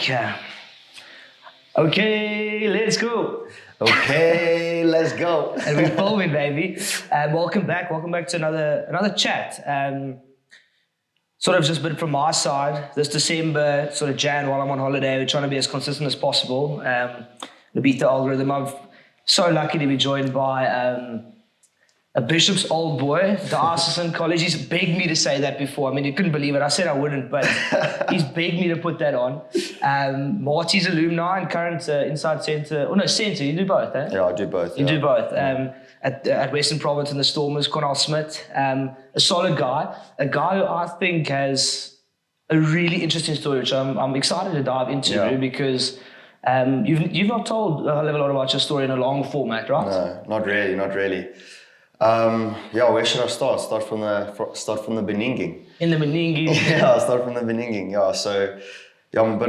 Okay. Okay, let's go. Okay, let's go. And we're filming, baby. Welcome back to another chat. Sort of just a bit from my side. This December, sort of Jan, while I'm on holiday, we're trying to be as consistent as possible. To beat the algorithm. I'm so lucky to be joined by a Bishop's old boy, diocesan college. He's begged me to say that before. I mean, you couldn't believe it. I said I wouldn't, but he's begged me to put that on. Marty's alumni and current inside centre. Oh no, centre. You do both, eh? Yeah, I do both. You do both. At Western Province in the Stormers, Cornel Smit. A solid guy. A guy who I think has a really interesting story, which I'm excited to dive into because you've not told a hell of a lot about your story in a long format, right? No, not really. Where should I start? Start from the beginning. In the beginning. Yeah, start from the beginning. Yeah, so I'm a bit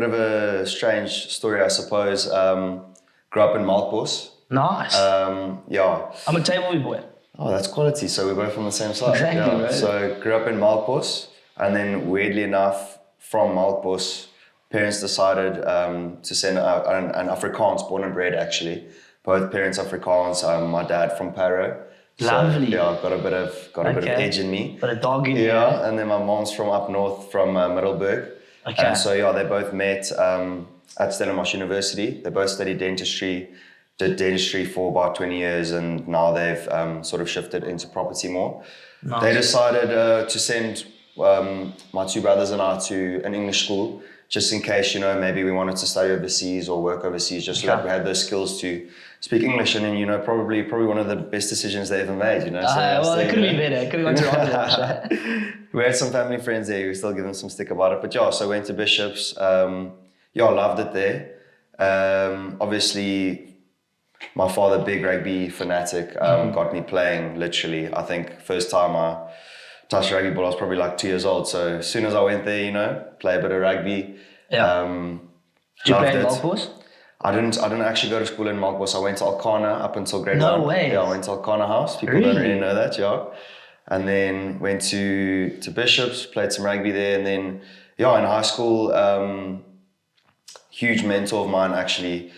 of a strange story, I suppose. Grew up in Melkbos. Nice. I'm a Tableview boy. Oh, that's quality. So we're both from the same side. Exactly, right? So grew up in Melkbos, and then weirdly enough, from Melkbos, parents decided to send an Afrikaans, born and bred actually. Both parents Afrikaans. My dad from Paro. Lovely. So, yeah, got a bit of edge in me. But a dog in you. Yeah, and then my mom's from up north, from Middelburg. Okay. And so they both met at Stellenbosch University. They both studied dentistry, did dentistry for about 20 years, and now they've sort of shifted into property more. Nice. They decided to send my two brothers and I to an English school, just in case, maybe we wanted to study overseas or work overseas, just so that we had those skills to speak English. And then, probably one of the best decisions they ever made, So well, it could have been better. It could have gone to Rotterdam. We had some family friends there. We still give them some stick about it. But so went to Bishop's. Loved it there. Obviously, my father, big rugby fanatic, got me playing literally. I think first time I touched rugby ball, I was probably like 2 years old. So as soon as I went there, play a bit of rugby. Yeah. Did you play in Melkbos? I didn't actually go to school in Melkbos. I went to Alcana up until grade 1. No way. Yeah, I went to Alcana House. People don't really know that, yeah. And then went to Bishop's, played some rugby there. And then, in high school, huge mentor of mine actually,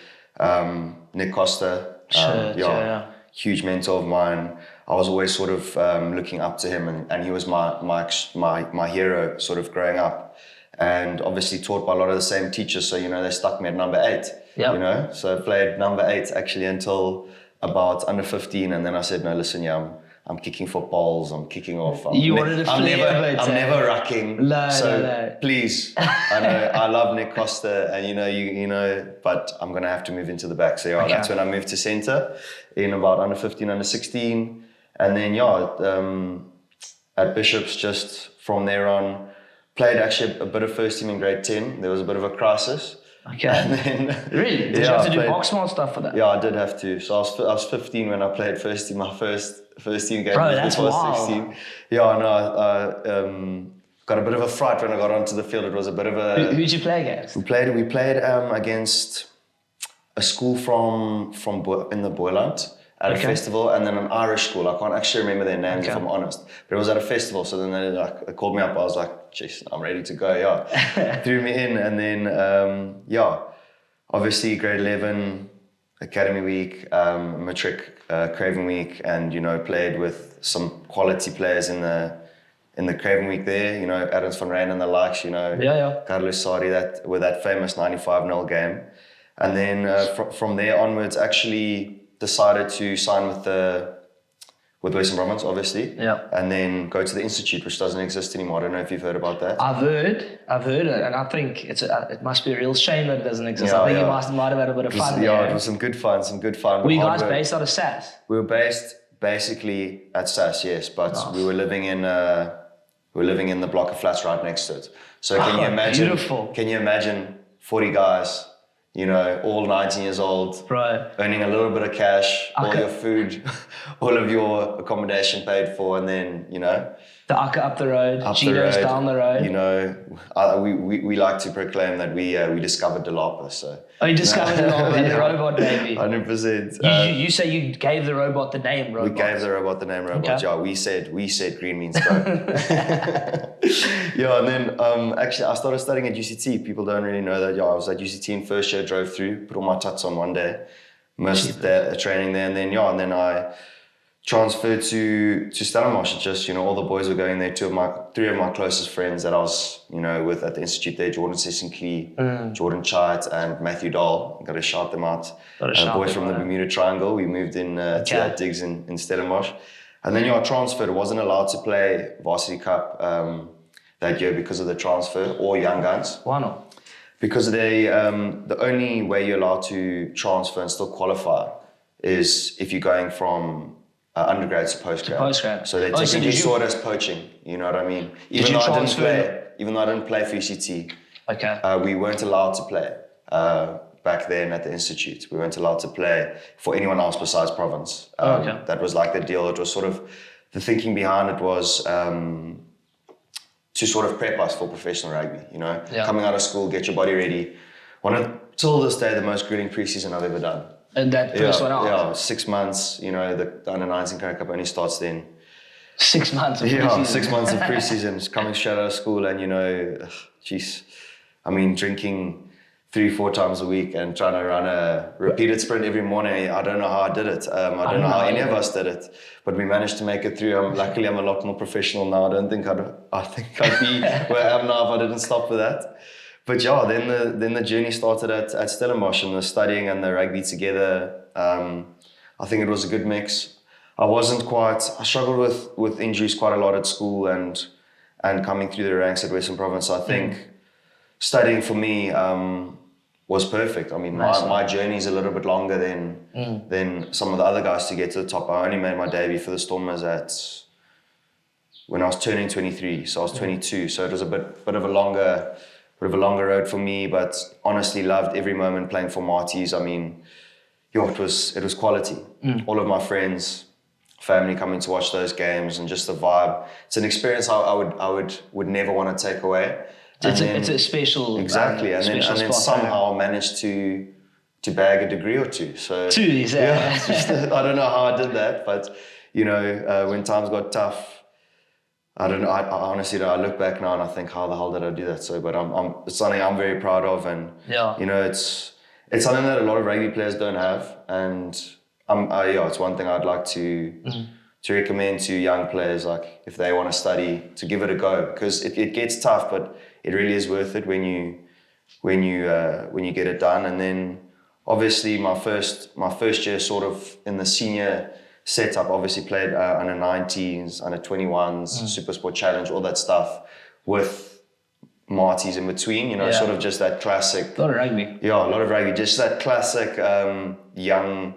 Nick Costa. Sure. Huge mentor of mine. I was always sort of looking up to him, and he was my hero sort of growing up. And obviously taught by a lot of the same teachers, so they stuck me at number 8. Yep. So I played number 8 actually until about under 15, and then I said, no, listen, I'm kicking footballs, I'm kicking off. You wanted to flare a bit. I'm never rucking. No. Please, I know I love Nick Costa, and but I'm gonna have to move into the back. So That's when I moved to centre in about under 15, under 16, and then at Bishop's just from there on. Played actually a bit of first team in grade 10. There was a bit of a crisis. Okay. And then, really? Did you have to do box small stuff for that? Yeah, I did have to. So I was 15 when I played first team, my first team game. Bro, that's wild. 16. Yeah, I got a bit of a fright when I got onto the field. It was a bit of a... Who'd you play against? We played against a school in the Boyland. At a festival, and then an Irish school. I can't actually remember their names if I'm honest. But it was at a festival, so then they called me up. I was like, jeez, I'm ready to go, Threw me in, and then, obviously grade 11, academy week, matric, craving week, and, played with some quality players in the craving week there, Adams van Rijn and the likes, Carlos Sari, with that famous 95-0 game. And then from there onwards, actually... decided to sign with Western Province, obviously. Yeah. And then go to the Institute, which doesn't exist anymore. I don't know if you've heard about that. I've heard it, and I think it must be a real shame that it doesn't exist. I think you might have had a bit of fun. It was some good fun. Were you guys based out of SAS? We were based basically at SAS, yes, but we were living in the block of flats right next to it. So can you imagine? Beautiful. Can you imagine 40 guys? All 19 years old, right. Earning a little bit of cash, all your food, all of your accommodation paid for, and then, The Akka up the road, up the Cheetos road, down the road. You know, we like to proclaim that we discovered Delapa. So You discovered the robot baby. 100%. You say you gave the robot the name robot. We gave the robot the name robot. Okay. Yeah, we said green means go. Yeah, and then actually I started studying at UCT. People don't really know that. Yeah, I was at UCT in first year, drove through, put all my tuts on one day, most of the training there, and then I transferred to Stellenbosch. Just, all the boys were going there. Three of my closest friends that I was, with at the institute there, Jordan Sessenklee, Jordan Chait, and Matthew Dahl. Got to shout them out. Boys from the Bermuda Triangle. We moved in to that digs in Stellenbosch. And then I transferred. I wasn't allowed to play Varsity Cup that year because of the transfer, or Young Guns. Why not? Because the only way you're allowed to transfer and still qualify is if you're going from undergrad to postgrad. So they technically saw it as poaching. You know what I mean? Even though I didn't play for UCT, we weren't allowed to play back then at the institute. We weren't allowed to play for anyone else besides province. That was like the deal. It was sort of, the thinking behind it was to sort of prep us for professional rugby. Coming out of school, get your body ready. Till this day, the most grueling preseason I've ever done. And that first one out? Yeah, 6 months, the under-19 Currie Cup only starts then. 6 months of preseason? Yeah, 6 months of preseason, coming straight out of school and, drinking 3-4 times a week and trying to run a repeated sprint every morning. I don't know how I did it. I don't know how any of us did it, but we managed to make it through. Luckily, I'm a lot more professional now. I think I'd be where I am now if I didn't stop for that. But yeah, then the journey started at Stellenbosch, and the studying and the rugby together. I think it was a good mix. I struggled with injuries quite a lot at school and coming through the ranks at Western Province. I think studying for me was perfect. I mean, my journey is a little bit longer than some of the other guys to get to the top. I only made my debut for the Stormers when I was turning 23, so I was 22. So it was a bit of a longer road for me, but honestly loved every moment playing for Marties. I mean, it was quality. All of my friends, family coming to watch those games, and just the vibe. It's an experience I would never want to take away. It's a special exactly, and then somehow I managed to bag a degree or two. So I don't know how I did that, but when times got tough, I don't know. I honestly don't. I look back now and I think, how the hell did I do that? So, but it's something I'm very proud of, and it's something that a lot of rugby players don't have, and it's one thing I'd like to recommend to young players, like if they want to study, to give it a go, because it gets tough, but it really is worth it when you get it done. And then obviously my first year sort of in the senior setup, obviously played under 19s, under 21s, Super Sport Challenge, all that stuff with Marties in between, sort of just that classic. A lot of rugby. Yeah, a lot of rugby. Just that classic young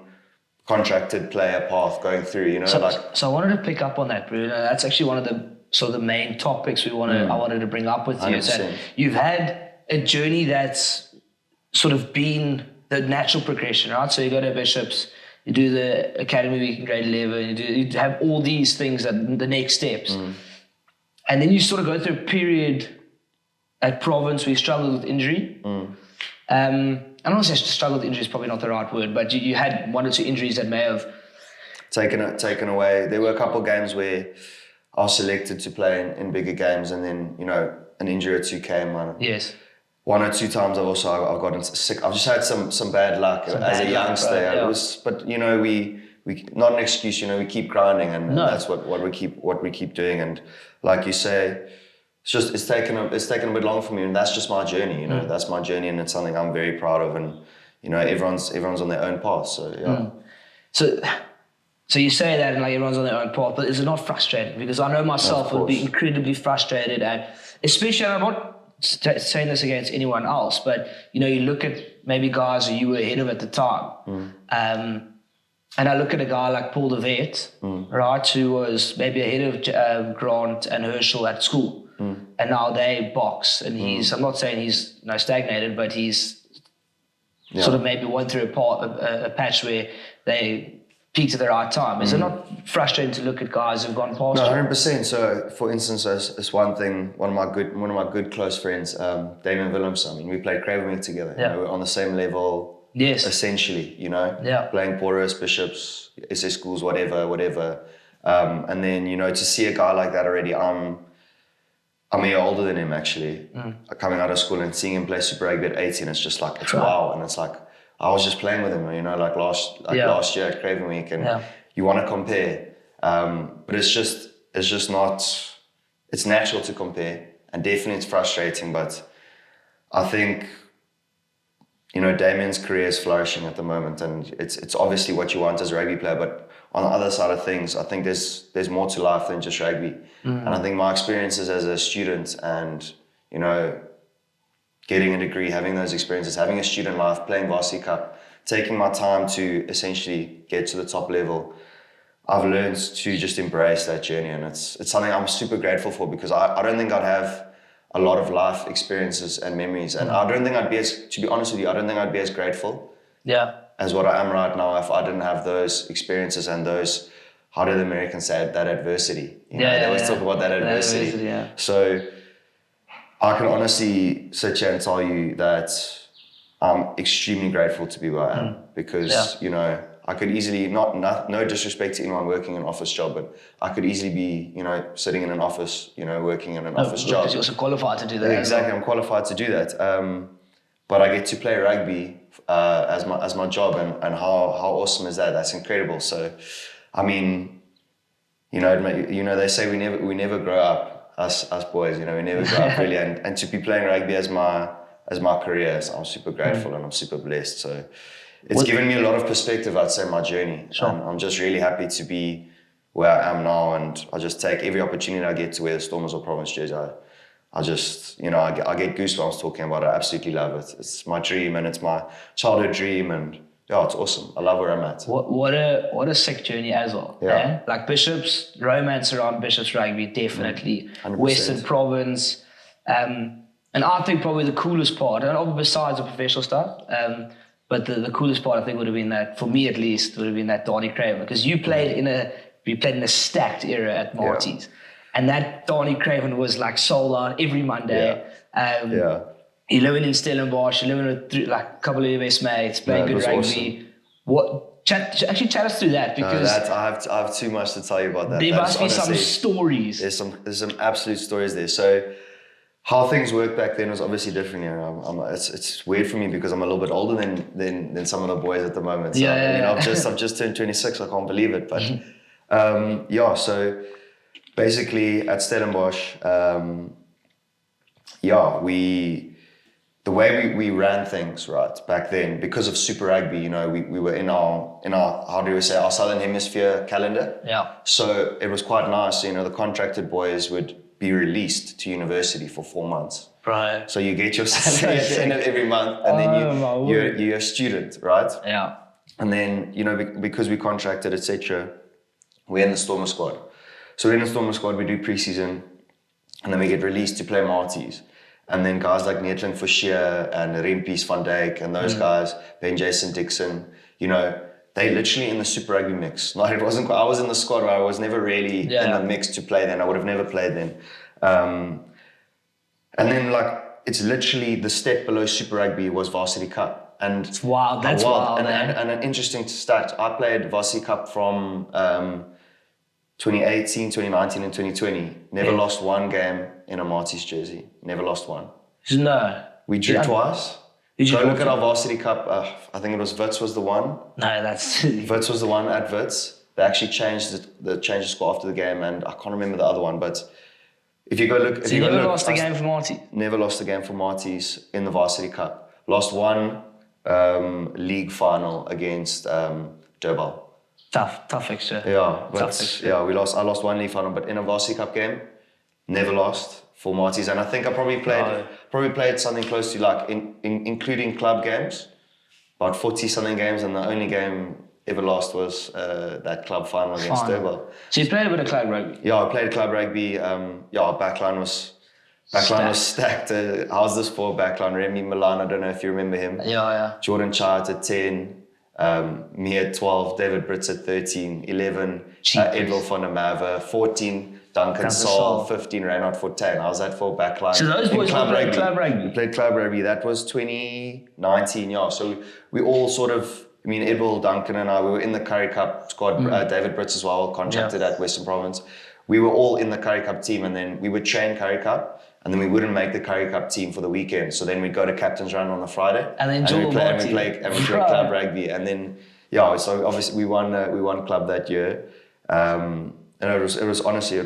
contracted player path going through, So I wanted to pick up on that, Bruno. That's actually one of the main topics I wanted to bring up with you. Is that you've had a journey that's sort of been the natural progression, right? So you go to Bishops, you do the academy week in grade 11, you have all these things, that the next steps. And then you sort of go through a period at Province where you struggled with injury. I don't want to say struggled with injury is probably not the right word, but you had 1 or 2 injuries that may have taken away. There were a couple of games where I was selected to play in bigger games, and then, an injury or two came. Yes. 1 or 2 times I've gotten sick. I've just had some bad luck as a youngster. But we not an excuse. We keep grinding, and that's what we keep doing. And like you say, it's taken a bit long for me, and that's just my journey. That's my journey, and it's something I'm very proud of. And everyone's on their own path. So yeah. So you say that, and like everyone's on their own path, but is it not frustrating? Because I know myself would be incredibly frustrated, and especially, and I'm not saying this against anyone else, but you look at maybe guys who you were ahead of at the time, and I look at a guy like Paul de Vet, right, who was maybe ahead of Grant and Herschel at school, and now they box, and I'm not saying he's stagnated, but he's sort of maybe went through a patch where they peaked at the right time. Is it not frustrating to look at guys who've gone past No, you? 100%. So, for instance, as one thing, one of my good close friends, Damien Willemsen. I mean, we played Cravenweek together. Yeah. You know, we're on the same level, Yes. essentially. You know, Yeah. playing Porus, Bishops, SS schools, whatever. And then, you know, to see a guy like that already, I'm a year older than him actually. Coming out of school and seeing him play Super Rugby at 18, it's just like, it's wow. And it's like, I was just playing with him, you know, like last year at Cravenweek, and you want to compare. But it's just not, it's natural to compare, and definitely it's frustrating, but I think, you know, Damien's career is flourishing at the moment, and it's obviously what you want as a rugby player, but on the other side of things, I think there's more to life than just rugby. And I think my experiences as a student and, you know, getting a degree, having those experiences, having a student life, playing Varsity Cup, taking my time to essentially get to the top level, I've learned to just embrace that journey, and it's something I'm super grateful for, because I don't think I'd have a lot of life experiences and memories, and I don't think I'd be to be honest with you, I don't think I'd be as grateful as what I am right now if I didn't have those experiences and those, how do the Americans say it, that adversity. You know, they always talk about that adversity. So I can honestly sit here and tell you that I'm extremely grateful to be where I am, because, you know, I could easily, no disrespect to anyone working an office job, but I could easily be, you know, sitting in an office, you know, working in an office job. Because you're also qualified to do that. Exactly, I'm qualified to do that. But I get to play rugby as my job, and how awesome is that? That's incredible. So, I mean, you know, they say we never grow up, us boys. You know, we never grow up really, and to be playing rugby as my career, so I'm super grateful and I'm super blessed. So it's given me a lot of perspective, I'd say, my journey. Sure. I'm just really happy to be where I am now, and I just take every opportunity I get to wear the Stormers or Province jersey. I just, you know, I get goosebumps talking about it. I absolutely love it. It's my dream, and it's my childhood dream, and yeah, it's awesome. I love where I'm at. What a sick journey as well. Yeah. Like Bishops, romance around Bishops rugby, definitely. 100%. Western Province. And I think probably the coolest part, and besides the professional stuff, but the coolest part I think would have been that, for me at least, would have been that Donny Craven, because you played in a stacked era at Marty's. And that Donny Craven was like sold out every Monday. You're living in Stellenbosch, you're living with like a couple of your best mates, playing good rugby. Awesome. Chat us through that, because I have too much to tell you about that. There must be some stories. There's some absolute stories there. So how things worked back then was obviously different here. It's weird for me because I'm a little bit older than some of the boys at the moment. So, I've just turned 26. I can't believe it. But so basically at Stellenbosch, the way we ran things right back then, because of Super Rugby, you know, we were in our how do we say, our Southern Hemisphere calendar. Yeah. So it was quite nice. You know, the contracted boys would be released to university for 4 months. Right. So you get your salary at the end of every month, and then you're a student, right? Yeah. And then, you know, because we contracted, etc., we're in the Stormer squad. So in the Stormer squad, we do pre-season, and then we get released to play Marties. And then guys like Neetling Forshire and Rempies van Dijk and those guys, Ben Jason Dixon, you know, they literally in the Super Rugby mix. Like, it wasn't, I was in the squad, but I was never really in the mix to play then. I would have never played then. And then, like, it's literally the step below Super Rugby was Varsity Cup. And it's wild. That's wild. And an interesting stat, I played Varsity Cup from 2018, 2019 and 2020. Never lost one game in a Marty's jersey. Never lost one. No. We drew twice. Go look at our Varsity Cup. I think it was Wits was the one. No, that's... Wits was the one at Wits. They actually changed the score after the game, and I can't remember the other one, but if you go look... So you never lost a game for Marty? Never lost a game for Marty's in the Varsity Cup. Lost one league final against Durban. Tough fixture. Yeah, but I lost one league final, but in a Varsity Cup game, never lost for Marty's. And I think I probably played something close to, like, including club games, about 40 something games, and the only game ever lost was that club final against Durban. So you played a bit of club rugby? Yeah, I played club rugby. Our backline was stacked. How's this for backline? Remy Milan, I don't know if you remember him. Yeah. Jordan Chart at 10. Me at 12, David Brits at 13, 11, Edwil van der Merwe, 14, Duncan Saul, 15, Reinhard Fortuin. I was at full backline. So those boys all played club rugby? We played club rugby. That was 2019, yeah. So we all sort of, I mean, Edwil, Duncan and I, we were in the Currie Cup squad. David Brits as well, contracted at Western Province. We were all in the Currie Cup team, and then we would train Currie Cup, and then we wouldn't make the Currie Cup team for the weekend. So then we'd go to Captain's Run on the Friday, and then we play club rugby, and then so obviously we won club that year, and it was honestly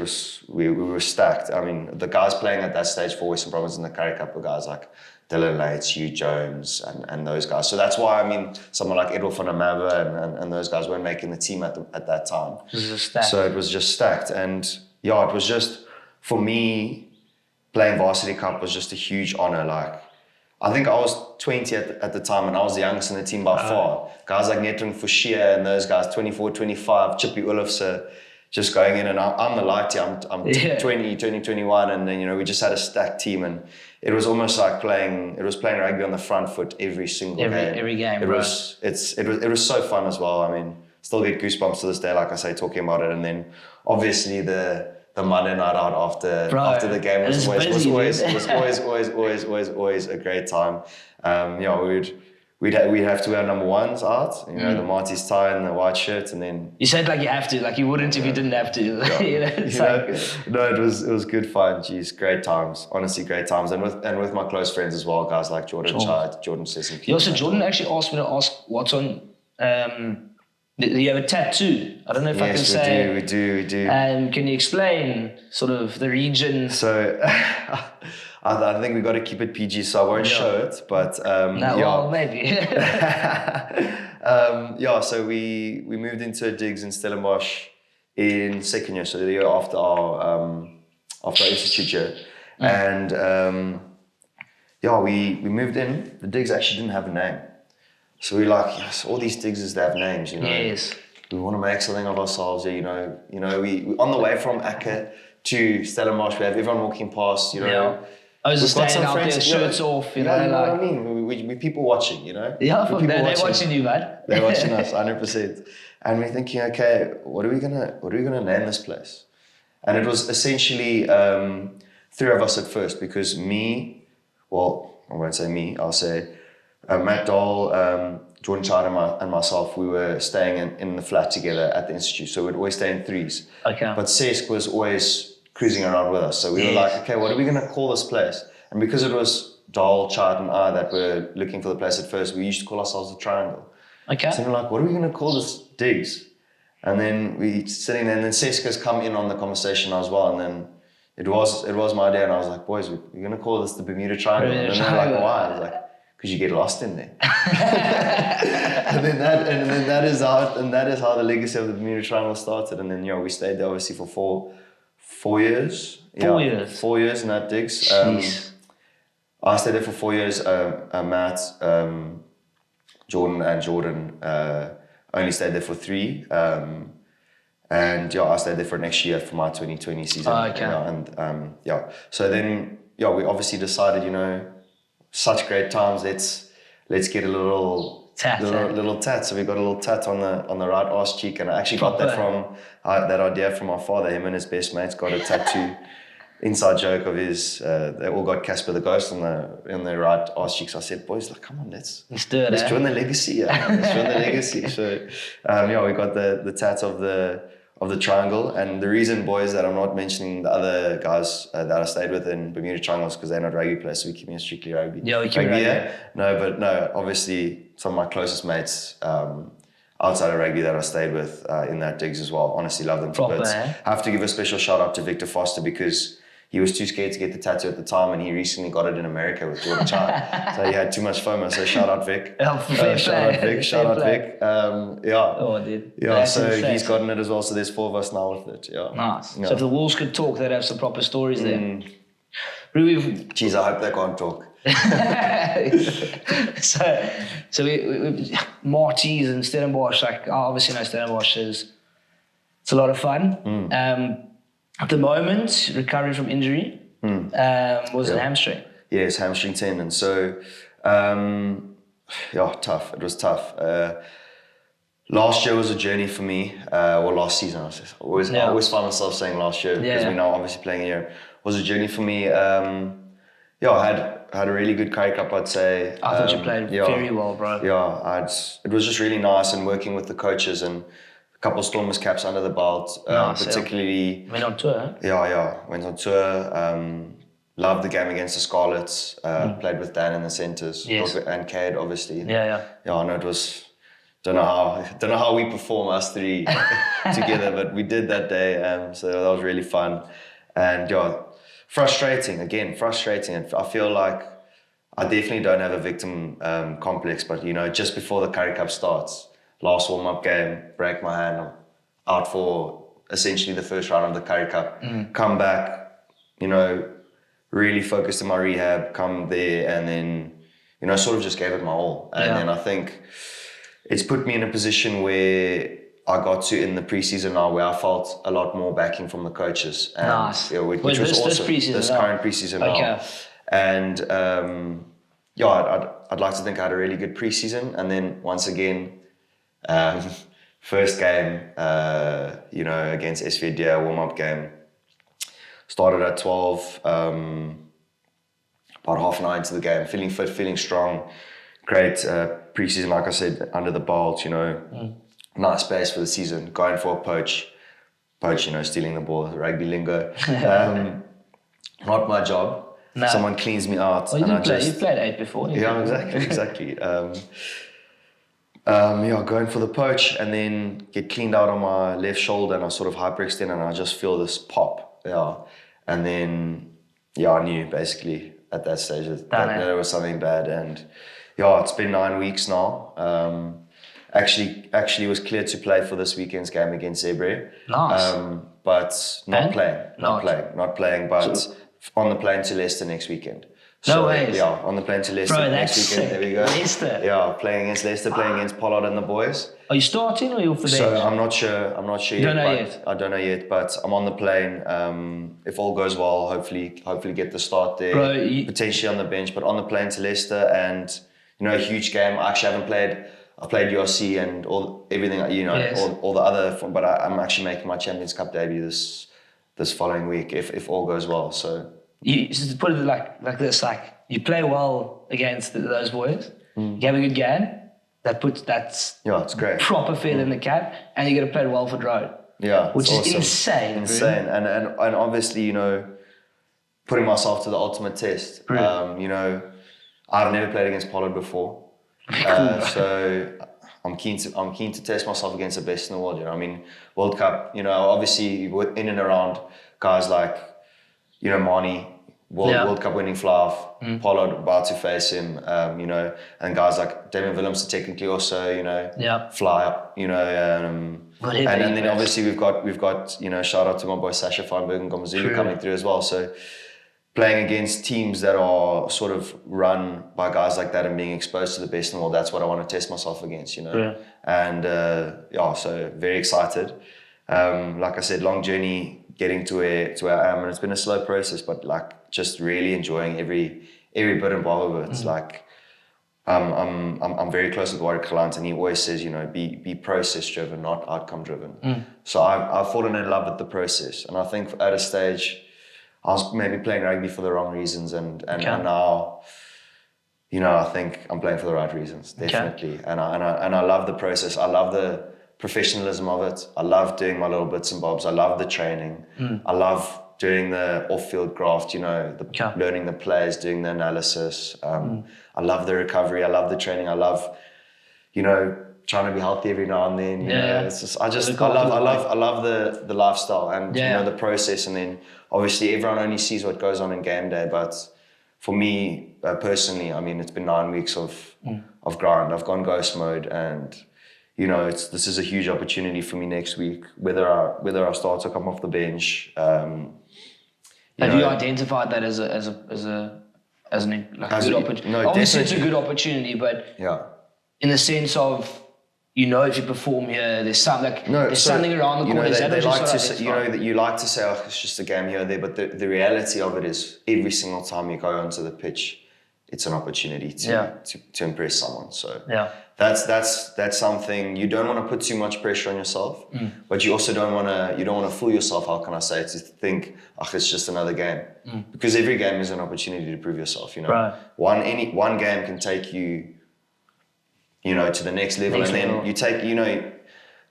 we were stacked. I mean, the guys playing at that stage for Western Province in the Currie Cup were guys like Dylan Lates, Hugh Jones, and those guys. So that's why, I mean, someone like Edwil van der Merwe and those guys weren't making the team at that time. So it was just stacked. And it was just, for me, playing Varsity Cup was just a huge honor. Like, I think I was 20 at the time, and I was the youngest in the team by far. Guys like Netrin Fouchier and those guys, 24, 25, Chippy Olofse, just going in, and I'm the lighty. I'm 20, 21, and then, we just had a stacked team, and it was almost like playing rugby on the front foot every single game. Every game, it was so fun as well. I mean, still get goosebumps to this day, like I say, talking about it. And then obviously the Monday night out after the game was always a great time. We'd have to wear number ones out, the Marty's tie and the white shirt, and then you said like you have to, like you wouldn't if you didn't have to. No, it was good fun. Jeez, great times, honestly, great times, and with my close friends as well, guys like Jordan Chide, Jordan Sesson. Jordan actually asked me to ask what's on. Do you have a tattoo? I don't know if I can say. Yes, we do. Can you explain sort of the region? So. I think we got to keep it PG, so I won't show it. But well, maybe. So we moved into a digs in Stellenbosch in second year, so the year after our institute year, and we moved in. The digs actually didn't have a name, so we were like, yes, all these digs they have names, Yes. We want to make something of ourselves. We on the way from Acker to Stellenbosch, we have everyone walking past. I was just standing out there, shirts off, you know what I mean? We people watching, Yeah, they're watching you, man. They're watching us, 100%. And we're thinking, okay, what are we gonna name this place? And it was essentially three of us at first, because I won't say me, I'll say Matt Dahl, Jordan Chide and myself, we were staying in the flat together at the institute, so we'd always stay in threes. Okay. But Sesk was always cruising around with us. So we were like, okay, what are we going to call this place? And because it was Dahl, Chad and I that were looking for the place at first, we used to call ourselves the Triangle. Okay. So we're like, what are we going to call this digs? And then we sitting there, and then Seska's come in on the conversation as well. And then it was my idea, and I was like, boys, we're going to call this the Bermuda Triangle. And they're like, why? I was like, because you get lost in there. and then that is how the legacy of the Bermuda Triangle started. And then we stayed there obviously for 4 years. 4 years. 4 years in that digs. I stayed there for 4 years. Matt, Jordan only stayed there for 3. And I stayed there for next year for my 2020 season. Oh, okay. So then we obviously decided, such great times. Let's get a little tat. So we got a little tat on the right arse cheek, and I actually got that from that idea from my father. Him and his best mates got a tattoo. Inside joke of his, they all got Casper the Ghost on the right arse cheek. So I said, boys, come on, let's do it. Let's join the legacy. Yeah. Let's join the legacy. So we got the tat of the triangle. And the reason, boys, that I'm not mentioning the other guys that I stayed with in Bermuda Triangle is because they're not rugby players, so we keep it strictly rugby. Yeah, we keep rugby. Yeah. No, obviously some of my closest mates outside of rugby that I stayed with in that digs as well. Honestly, love them to bits. I have to give a special shout out to Victor Foster, because he was too scared to get the tattoo at the time, and he recently got it in America with Jordan Chide. So he had too much FOMO. So shout out Vic. Shout out Vic. Oh, dude. Yeah, that's so insane. He's gotten it as well. So there's 4 of us now with it. Yeah. Nice. Yeah. So if the Wolves could talk, they'd have some proper stories there. Jeez, I hope they can't talk. so we Marty's and Stellenbosch, I obviously know Stellenbosch it's a lot of fun. At the moment, recovering from injury, was it hamstring? Yeah, it's hamstring tendon. So, tough. It was tough. Last year was a journey for me, or last season. I always find myself saying last year because we're now obviously playing a year. It was a journey for me. I had a really good Currie Cup, I'd say. I thought you played very well, bro. Yeah, it was just really nice, and working with the coaches and a couple of Stormers caps under the belt. Particularly went on tour. Huh? Yeah, went on tour. Loved the game against the Scarlets. Played with Dan in the centres, and Cade, obviously. Yeah. I know it was. Don't know how we perform us three together, but we did that day. So that was really fun, and frustrating. And I feel like I definitely don't have a victim complex, but just before the Currie Cup starts, last warm-up game, break my hand, I'm out for essentially the first round of the Currie Cup. Come back, really focused in my rehab, come there, and then, sort of just gave it my all. And then I think it's put me in a position where I got to in the preseason now where I felt a lot more backing from the coaches. And, nice. Which was awesome. This current preseason now. And I'd like to think I had a really good preseason. And then once again, first game, against SVD, warm-up game. Started at 12, about half an hour into the game, feeling fit, feeling strong. Great preseason, like I said, under the belt, nice base for the season. Going for a poach, stealing the ball, rugby lingo. Not my job. No. Someone cleans me out. Well, you played 8 before. Yeah, exactly. Going for the poach and then get cleaned out on my left shoulder and I sort of hyperextend and I just feel this pop. Yeah. And then, I knew basically at that stage that there was something bad. And it's been 9 weeks now. Actually was cleared to play for this weekend's game against Zebre. Nice. But not playing, but on the plane to Leicester next weekend. No way. Yeah, on the plane to Leicester next weekend. There we go. Leicester. Yeah, playing against Leicester, playing against Pollard and the boys. Are you starting or are you off the bench? So I'm not sure. You don't know yet. I don't know yet, but I'm on the plane. If all goes well, hopefully get the start there. Bro, potentially on the bench, but on the plane to Leicester, and a huge game. I actually haven't played. I played URC and everything. All the other. But I'm actually making my Champions Cup debut this following week if all goes well. So. You just put it like this, you play well against those boys, you have a good game, it's great. Proper feel in the cap, and you got to play well for Drone. Yeah, which is awesome. insane. And obviously, putting myself to the ultimate test. I've never played against Pollard before, so I'm keen to test myself against the best in the world. World Cup. Obviously in and around guys like. Marnie, World Cup winning Flav, Pollard about to face him, and guys like Damien Willems technically also, fly up, and then obviously we've got shout out to my boy Sasha Feinberg and Gomazulu coming through as well. So playing against teams that are sort of run by guys like that and being exposed to the best in the world, that's what I want to test myself against, And so very excited. Like I said, long journey. Getting to where I am, and it's been a slow process, but just really enjoying every bit involved with it. It's I'm very close with Warwick Kalant, and he always says, be process driven, not outcome driven. So I've fallen in love with the process, and I think at a stage I was maybe playing rugby for the wrong reasons, and now I think I'm playing for the right reasons, definitely. And I love the process. I love the professionalism of it. I love doing my little bits and bobs. I love the training. I love doing the off-field graft, learning the plays, doing the analysis. I love the recovery. I love the training. I love, trying to be healthy every now and then. It's just, I love the lifestyle and the process. And then obviously everyone only sees what goes on in game day, but for me personally, it's been 9 weeks of grind. I've gone ghost mode, and this is a huge opportunity for me next week, whether I start or come off the bench. Have you identified that as a good opportunity? No, obviously it's a good opportunity, but in the sense of if you perform here, there's something something around the corner. You like to say, it's just a game here or there, but the reality of it is every single time you go onto the pitch, it's an opportunity to impress someone. So Yeah. that's something. You don't want to put too much pressure on yourself, but you also don't want to fool yourself. How can I say, to think, it's just another game, because every game is an opportunity to prove yourself. You know, Right. one game can take you, to the next level, and then you take,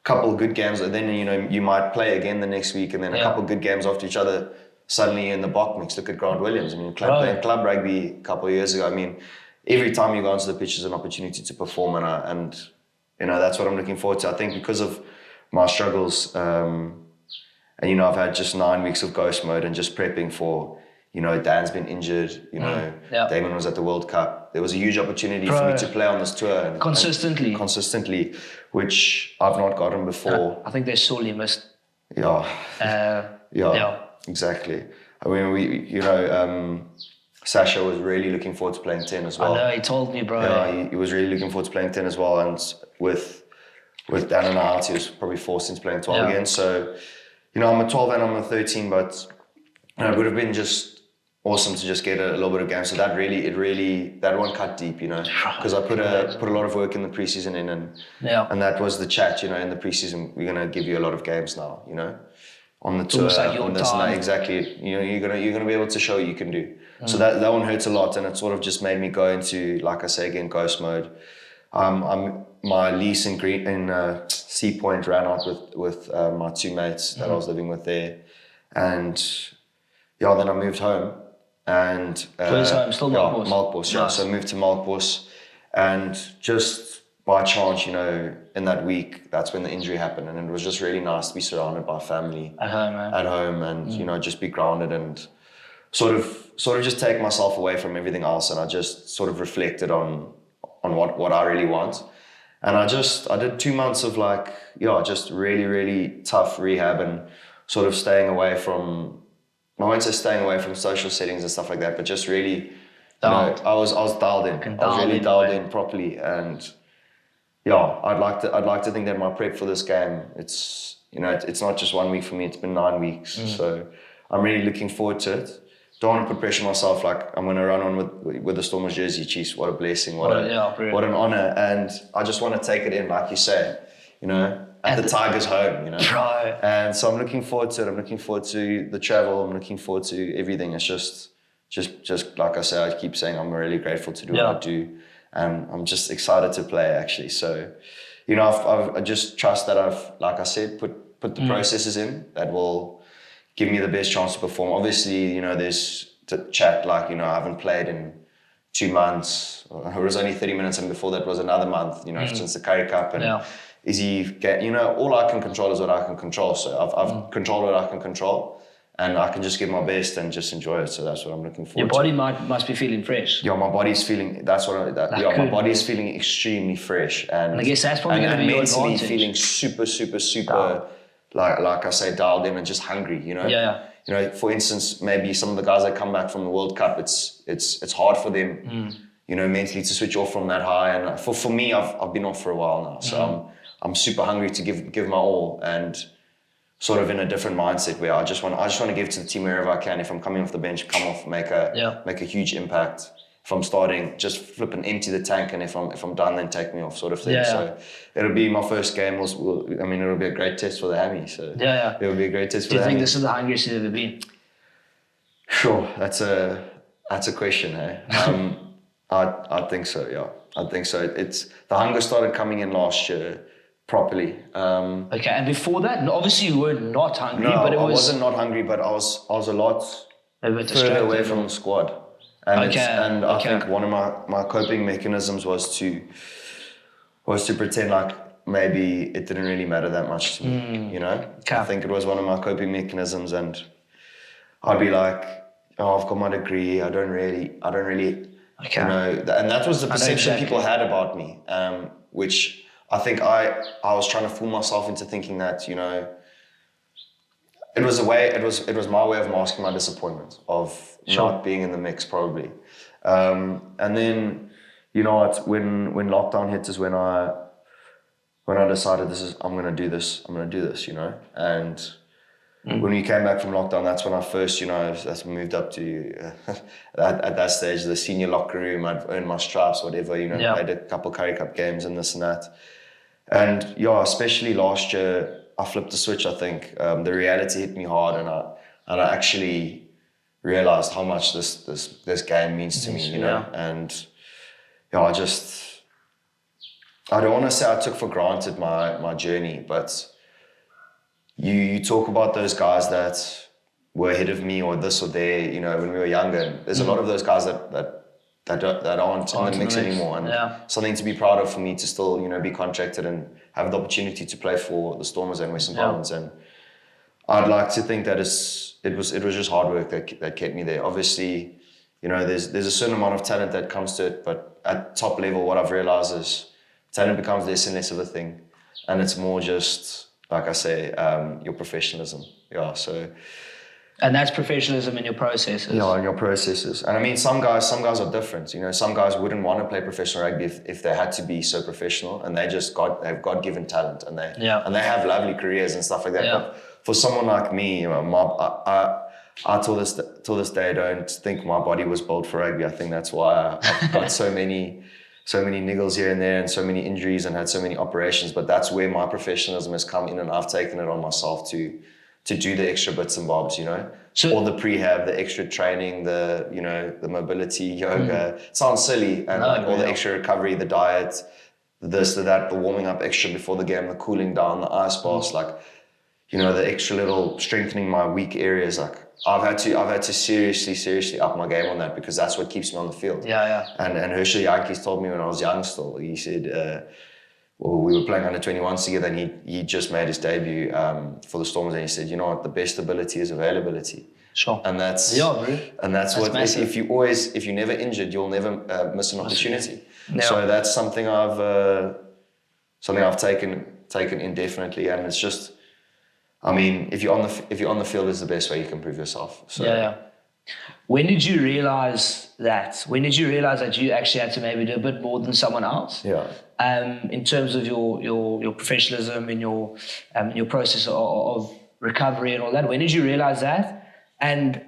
couple of good games, and then you might play again the next week, and then a couple of good games after each other. Suddenly you're in the bok mix. Look at Grant Williams. I mean, playing club rugby a couple of years ago. I mean, every time you go onto the pitch is an opportunity to perform, and that's what I'm looking forward to. I think because of my struggles, and I've had just 9 weeks of ghost mode and just prepping for. Dan's been injured. Damon was at the World Cup. There was a huge opportunity for me to play on this tour and consistently, which I've not gotten before. I think they're sorely missed. Yeah, exactly. I mean, Sasha was really looking forward to playing 10 as well. I know, he told me, bro. Yeah, he was really looking forward to playing 10 as well, and with Dan and I out, he was probably forced into playing 12 again. So, I'm a 12 and I'm a 13, but it would have been just awesome to just get a little bit of game. So that that one cut deep, because I put a lot of work in the preseason and that was the chat, in the preseason, we're gonna give you a lot of games now, on the tour, like on this night, exactly. You're gonna be able to show what you can do. So that one hurts a lot, and it sort of just made me go into, like I say again, ghost mode. My lease in Sea Point ran out with my two mates that I was living with there, and then I moved home. And home, still Melkbos? Melkbos, yeah. Nice. So I moved to Melkbos, and just by chance, in that week, that's when the injury happened, and it was just really nice to be surrounded by family at home, and just be grounded and sort of just take myself away from everything else, and I just sort of reflected on what I really want, and I did 2 months of just really, really tough rehab and sort of staying away from. I won't say staying away from social settings and stuff like that, but just really, I was dialed in. I was really dialed in properly, and I'd like to think that my prep for this game, it's not just 1 week for me. It's been 9 weeks, so I'm really looking forward to it. Don't want to put pressure on myself. Like, I'm going to run on with the Stormers jersey. Jeez, what a blessing! What an honor! And I just want to take it in, like you say, at the Tigers' home, Right. And so I'm looking forward to it. I'm looking forward to the travel. I'm looking forward to everything. It's just like I say, I keep saying I'm really grateful to do what I do, and I'm just excited to play, actually. So, I just trust that I've, like I said, put the processes in that will give me the best chance to perform. Obviously, there's chat like, I haven't played in 2 months. It was only 30 minutes, and before that was another month, since the Currie Cup. And is he all I can control is what I can control. So I've controlled what I can control, and I can just give my best and just enjoy it. So that's what I'm looking forward to. Your body must be feeling fresh. Yeah, my body's feeling, my body's feeling extremely fresh. And I guess that's probably going to be your mentally advantage. feeling super, like I say, dialed in and just hungry, Yeah. For instance, maybe some of the guys that come back from the World Cup, it's hard for them, mentally to switch off from that high. And for me, I've been off for a while now. So I'm super hungry to give my all, and sort of in a different mindset where I just want to give to the team wherever I can. If I'm coming off the bench, come off, make a huge impact. If I'm starting, just flip and empty the tank, and if I'm done, then take me off, sort of thing. Yeah. So it'll be my first game. It'll be a great test for the hammy. So it'll be a great test for the hammy. Do you think this is the hungriest you've ever been? Sure, that's a question, hey. I think so. Yeah, I think so. It's the hunger started coming in last year. Properly. Okay, and before that, obviously you were not hungry, No, but I wasn't not hungry, but I was a lot further away from the squad. And I think one of my coping mechanisms was to pretend like maybe it didn't really matter that much to me. Okay. I think it was one of my coping mechanisms, and I'd be like, I've got my degree. I don't really. Okay. And that was the perception people had about me, which. I think I was trying to fool myself into thinking that, it was my way of masking my disappointment of not being in the mix, probably. And then, when lockdown hit is when I decided I'm going to do this, and when we came back from lockdown, that's when I first, that's moved up to, at that stage, the senior locker room. I'd earned my stripes, whatever, played a couple Curry Cup games and this and that. And yeah, especially last year, I flipped the switch, I think. The reality hit me hard, and I actually realized how much this game means to me, And I don't want to say I took for granted my journey, but you talk about those guys that were ahead of me or this or there, when we were younger. There's a lot of those guys that aren't in the mix anymore, and something to be proud of for me to still, be contracted and have the opportunity to play for the Stormers and Western Province. And I'd like to think that it was just hard work that kept me there. Obviously, there's a certain amount of talent that comes to it, but at top level, what I've realized is talent becomes less and less of a thing, and it's more just, like I say, your professionalism. And that's professionalism in your processes. Yeah, in your processes. And I mean, some guys are different. Some guys wouldn't want to play professional rugby if they had to be so professional, and they've God-given talent, and they have lovely careers and stuff like that. But for someone like me, I till this day don't think my body was built for rugby. I think that's why I've got so many niggles here and there and so many injuries and had so many operations. But that's where my professionalism has come in, and I've taken it on myself to do the extra bits and bobs, So, all the prehab, the extra training, the mobility, yoga. It sounds silly, and all the extra recovery, the diet, this, the warming up extra before the game, the cooling down, the ice baths, the extra little strengthening my weak areas. I've had to seriously up my game on that, because that's what keeps me on the field. And Herschel Yankees told me when I was young still, he said, we were playing under 21s together, and he just made his debut for the Stormers, and he said, what, the best ability is availability. Sure. And that's that's what massive. if you're never injured, you'll never miss an opportunity. Yeah. So that's something I've taken indefinitely, and it's just, I mean, if you're on the field, is the best way you can prove yourself. So. When did you realize that? When did you realize that you actually had to maybe do a bit more than someone else? In terms of your professionalism, in your process of recovery and all that. When did you realize that? And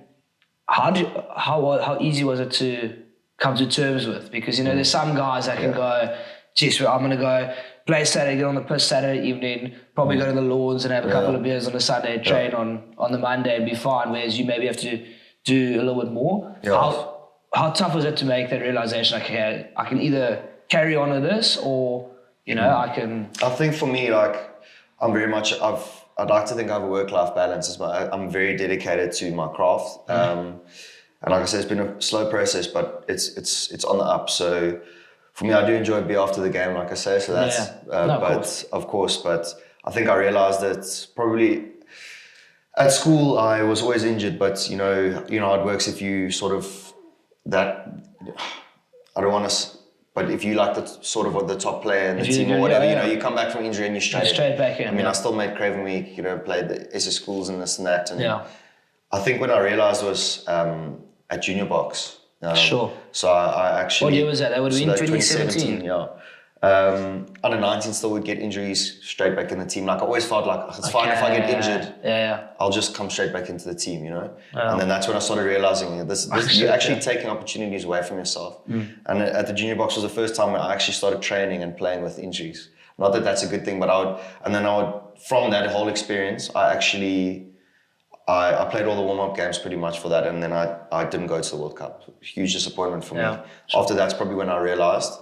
how easy was it to come to terms with? Because there's some guys that can go, geez, I'm going to go play Saturday, get on the piss Saturday evening, probably go to the lawns and have a couple of beers on a Sunday, train on the Monday and be fine. Whereas you maybe have to do a little bit more. How tough was it to make that realization? Okay, I can either carry on with this, or I can. I think for me, I'm very much. I'd like to think I have a work-life balance, but I'm very dedicated to my craft. And like I said, it's been a slow process, but it's on the up. So for me, I do enjoy a beer after the game, like I say. So that's. Of course, but I think I realized that probably. At school, I was always injured, but you know how it works if you sort of that. I don't want to, but if you like the sort of the top player in the team or whatever, you come back from injury and you're straight back in. I mean, I still made Craven Week, played the SS schools and this and that, and I think when I realized was at junior box. Sure. So I actually. What year was that? That would have been 2017. Yeah. Under 19 still would get injuries straight back in the team. I always felt it's fine if I get injured. I'll just come straight back into the team, And then that's when I started realizing this you're actually taking opportunities away from yourself. And at the junior box was the first time I actually started training and playing with injuries. Not that that's a good thing, but from that whole experience, I played all the warm-up games pretty much for that, and then I didn't go to the World Cup. Huge disappointment for me. After that's probably when I realized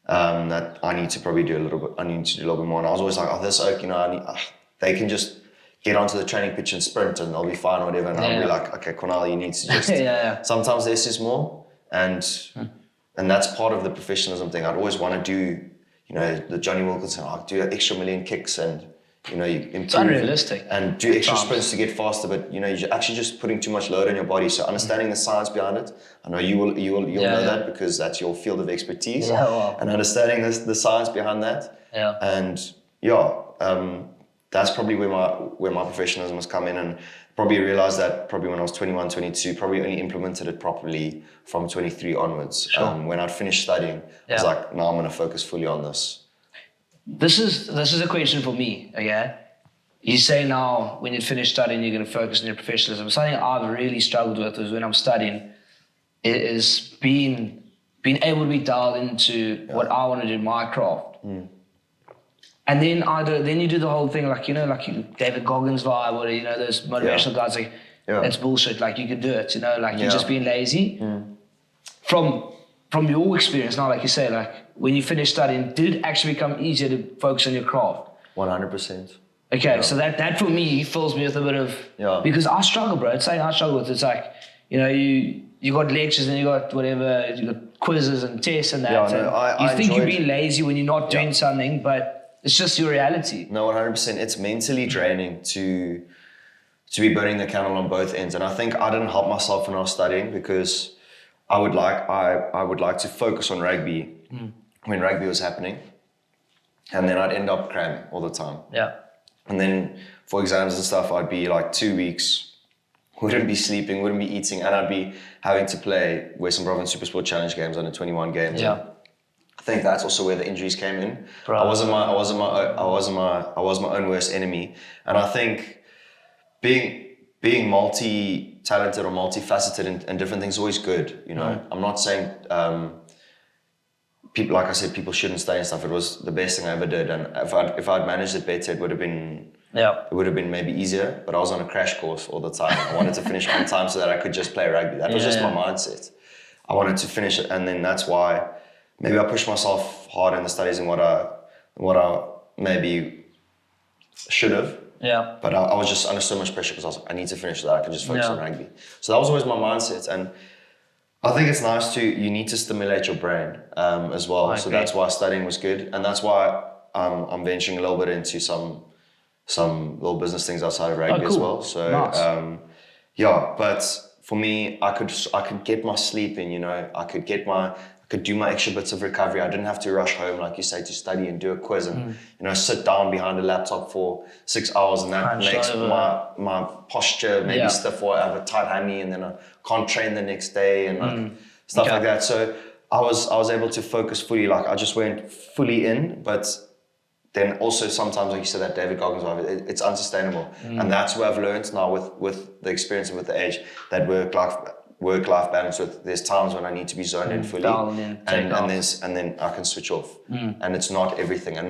that I need to probably do a little bit. I need to do a little bit more. And I was always like, this oak, they can just get onto the training pitch and sprint and they'll be fine or whatever. And I'll be like, okay, Cornel, you need to just. Sometimes less is more, and that's part of the professionalism thing. I'd always want to do, the Johnny Wilkinson. I'll do an extra million kicks and. You improve. It's unrealistic. And do extra sprints to get faster, but you're actually just putting too much load on your body. So understanding the science behind it, I know you'll know that because that's your field of expertise. And understanding the science behind that. And that's probably where my professionalism has come in, and probably realized that probably when I was 21, 22, probably only implemented it properly from 23 onwards. When I'd finished studying, I was like, now I'm going to focus fully on this. This is a question for me, okay? you say now when you finish studying, you're going to focus on your professionalism. Something I've really struggled with is when I'm studying is being able to be dialed into what I want to do in my craft. And then you do the whole thing like David Goggins vibe, or those motivational guys like that's bullshit. Like you can do it, you're just being lazy. From your experience now, like you say, like when you finish studying, did it actually become easier to focus on your craft? 100%. Okay, so that for me fills me with a bit of because I struggle, bro. It's like I struggle with. It's like you got lectures and you got whatever, you got quizzes and tests and that. You think you're being lazy when you're not doing something, but it's just your reality. No, 100%. It's mentally draining to be burning the candle on both ends, and I think I didn't help myself when I was studying because I would like to focus on rugby when rugby was happening, and then I'd end up cramming all the time. Yeah. And then for exams and stuff, I'd be like 2 weeks, wouldn't be sleeping, wouldn't be eating, and I'd be having to play Western Province Super Sport Challenge games under 21 games. Yeah. And I think that's also where the injuries came in. Bro. I was my own worst enemy, and I think being multi-talented or multifaceted and different things is always good. I'm not saying people, like I said, people shouldn't study and stuff. It was the best thing I ever did, and if I'd managed it better, it would have been maybe easier. But I was on a crash course all the time. I wanted to finish on time so that I could just play rugby. That was just my mindset. I wanted to finish it, and then that's why maybe I pushed myself hard in the studies and what I maybe should have. Yeah. But I was just under so much pressure because I was like, I need to finish so that I can just focus on rugby. So that was always my mindset, and I think it's nice you need to stimulate your brain as well. So that's why studying was good, and that's why I'm venturing a little bit into some little business things outside of rugby as well. So nice. But for me, I could get my sleep in. I could do my extra bits of recovery. I didn't have to rush home, like you say, to study and do a quiz and sit down behind a laptop for 6 hours, and that makes my posture maybe stiff, or I have a tight hammy, and then I can't train the next day and stuff like that. So I was able to focus fully. Like I just went fully in, but then also sometimes, like you said, that David Goggins vibe, it's unsustainable, and that's where I've learned now with the experience and with the age that work-life balance. There's times when I need to be zoned in fully, and then I can switch off, and it's not everything, and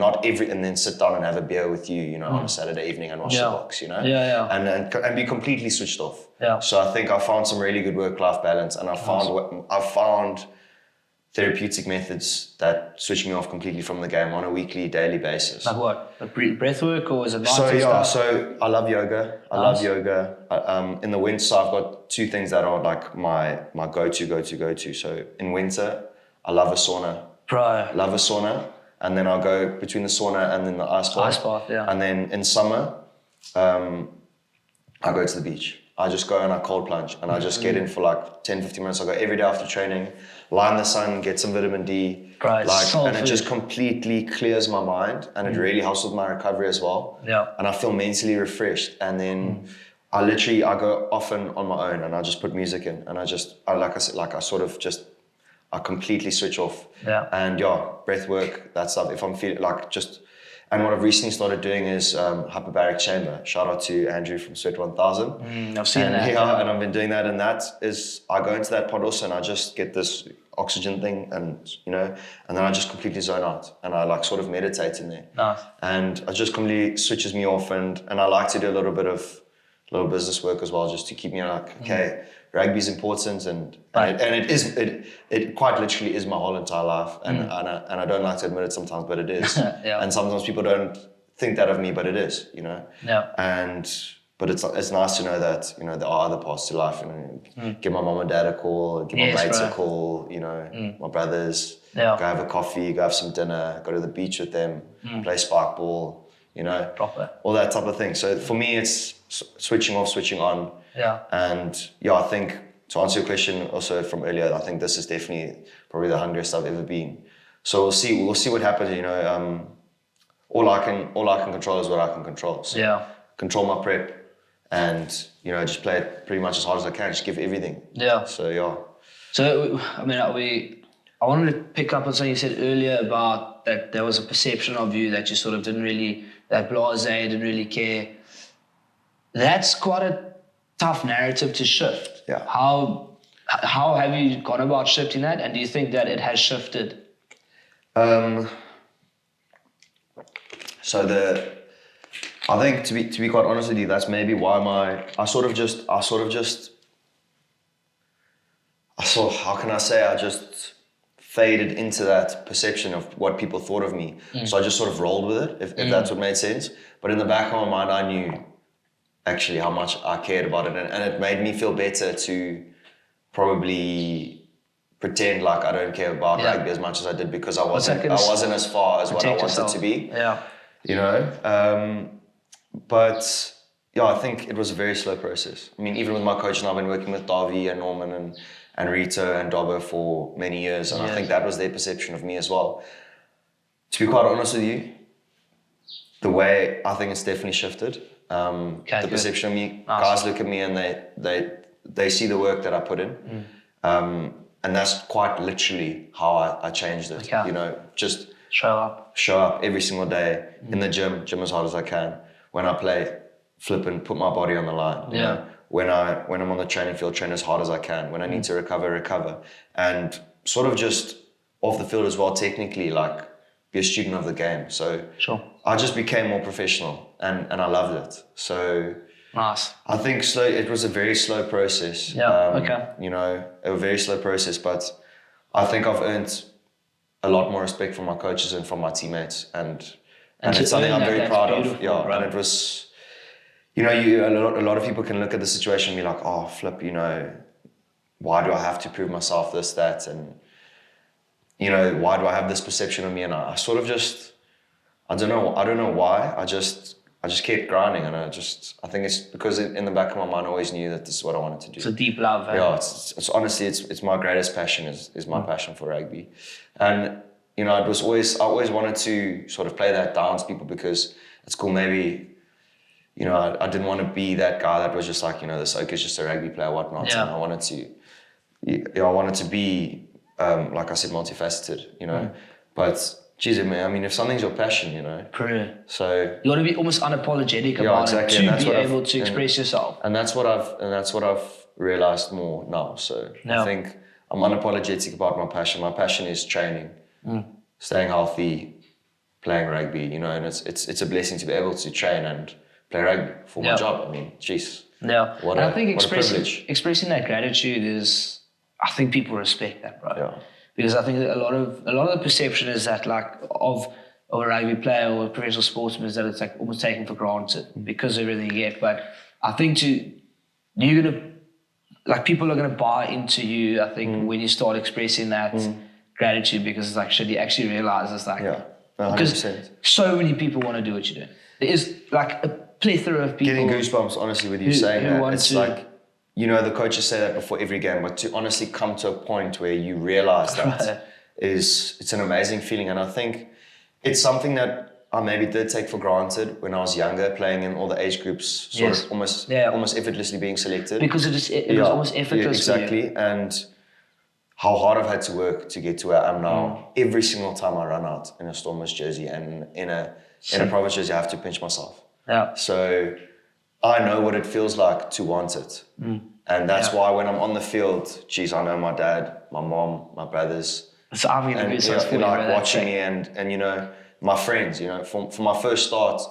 then sit down and have a beer with you, on a Saturday evening and watch the box, and be completely switched off. Yeah. So I think I found some really good work-life balance, and I found therapeutic methods that switch me off completely from the game on a weekly, daily basis. Like what? Like breath work, or is it mindset stuff? So I love yoga. I love yoga. In the winter, so I've got two things that are like my go-to. So in winter, I love a sauna. Bro. Love a sauna. And then I'll go between the sauna and then the ice bath. Ice bath, yeah. And then in summer, I go to the beach. I just go and I cold plunge, and I just get in for like 10, 15 minutes. I go every day after training, lie in the sun, get some vitamin D. Right, and it just completely clears my mind, and it really helps with my recovery as well. Yeah. And I feel mentally refreshed. And then I go often on my own, and I just put music in, and I completely switch off. Yeah. And breath work, that stuff. If I'm feeling and what I've recently started doing is hyperbaric chamber. Shout out to Andrew from Sweat 1000. I've seen that. Yeah, and I've been doing that, and that is, I go into that pod also, and I just get this oxygen thing, and and then I just completely zone out, and I sort of meditate in there. Nice. And it just completely switches me off, and I like to do a little bit of business work as well, just to keep me okay. Rugby's important, and it quite literally is my whole entire life, and I don't like to admit it sometimes, but it is. And sometimes people don't think that of me, but it is, Yeah. But it's nice to know that there are other parts to life. Give my mom and dad a call, give my mates a call, my brothers. Yeah. Go have a coffee, go have some dinner, go to the beach with them, play spark ball, Proper. all that type of thing. So for me, it's switching off, switching on. Yeah. And I think to answer your question also from earlier, I think this is definitely probably the hungriest I've ever been. So we'll see what happens. All I can control is what I can control. So control my prep, and just play it pretty much as hard as I can. Just give everything. Yeah. So So I wanted to pick up on something you said earlier about that there was a perception of you that you sort of didn't really, that blasé, didn't really care. That's quite a tough narrative to shift. Yeah. How have you gone about shifting that, and do you think that it has shifted? So I think to be quite honest with you, that's maybe why I just faded into that perception of what people thought of me. So I just sort of rolled with it, if that's what made sense. But in the back of my mind, I knew actually how much I cared about it, and it made me feel better to probably pretend like I don't care about rugby as much as I did, because I wasn't as far as what I wanted to be. Yeah. You know, but yeah, I think it was a very slow process. I mean, even with my coach, and I've been working with Davi and Norman and Rito and Dobber for many years, and I think that was their perception of me as well. To be quite honest with you, the way I think it's definitely shifted. The perception of me, guys look at me and they see the work that I put in, and that's quite literally how I changed it. You know, just show up every single day in the gym as hard as I can. When I play, flip and put my body on the line. You know? When I'm on the training field, train as hard as I can. When I need to recover, and sort of just off the field as well, technically, like be a student of the game. So I just became more professional, and I loved it. So nice. I think it was a very slow process. You know, a very slow process, but I think I've earned a lot more respect from my coaches and from my teammates, and it's something I'm very proud of. Yeah, right? And it was, you know, a lot of people can look at the situation and be like, oh, flip, you know, why do I have to prove myself, this, that, and you know, why do I have this perception of me? And I sort of just, I don't know why. I just kept grinding, and I think it's because in the back of my mind I always knew that this is what I wanted to do. It's a deep love. Yeah, it's honestly, it's my greatest passion is my passion for rugby. And you know, I always wanted to sort of play that down to people, because it's cool. Maybe, you know, I didn't want to be that guy that was just like, you know, this Oak is just a rugby player, whatnot. And I wanted to be, like I said, multifaceted, you know. But geez, man, I mean, if something's your passion, you know. So you want to be almost unapologetic about it to be able to express yourself. And that's what I've realized more now. So I think I'm unapologetic about my passion. My passion is training, staying healthy, playing rugby, you know, and it's a blessing to be able to train and play rugby for my job. I mean, jeez. Yeah. What I think a privilege. Expressing that gratitude is, I think people respect that, bro. Yeah. Because I think that a lot of the perception is that, like, of a rugby player or a professional sportsman, is that it's like almost taken for granted because of everything you get. But I think people are gonna buy into you, I think, when you start expressing that gratitude, because it's like, shit, you actually realize it's like, 100%. Because so many people want to do what you do. There is like a plethora of people. Getting goosebumps, honestly, with you saying that. It's like, you know, the coaches say that before every game, but to honestly come to a point where you realize that it's an amazing feeling. And I think it's something that I maybe did take for granted when I was younger, playing in all the age groups, sort of almost effortlessly being selected. Because it was almost effortless. Exactly. And how hard I've had to work to get to where I am now. Every single time I run out in a Stormers jersey and in a Province jersey, I have to pinch myself. Yeah. So I know what it feels like to want it. And that's why when I'm on the field, geez, I know my dad, my mom, my brothers, so I'm gonna be like watching me and you know, my friends, you know, for my first start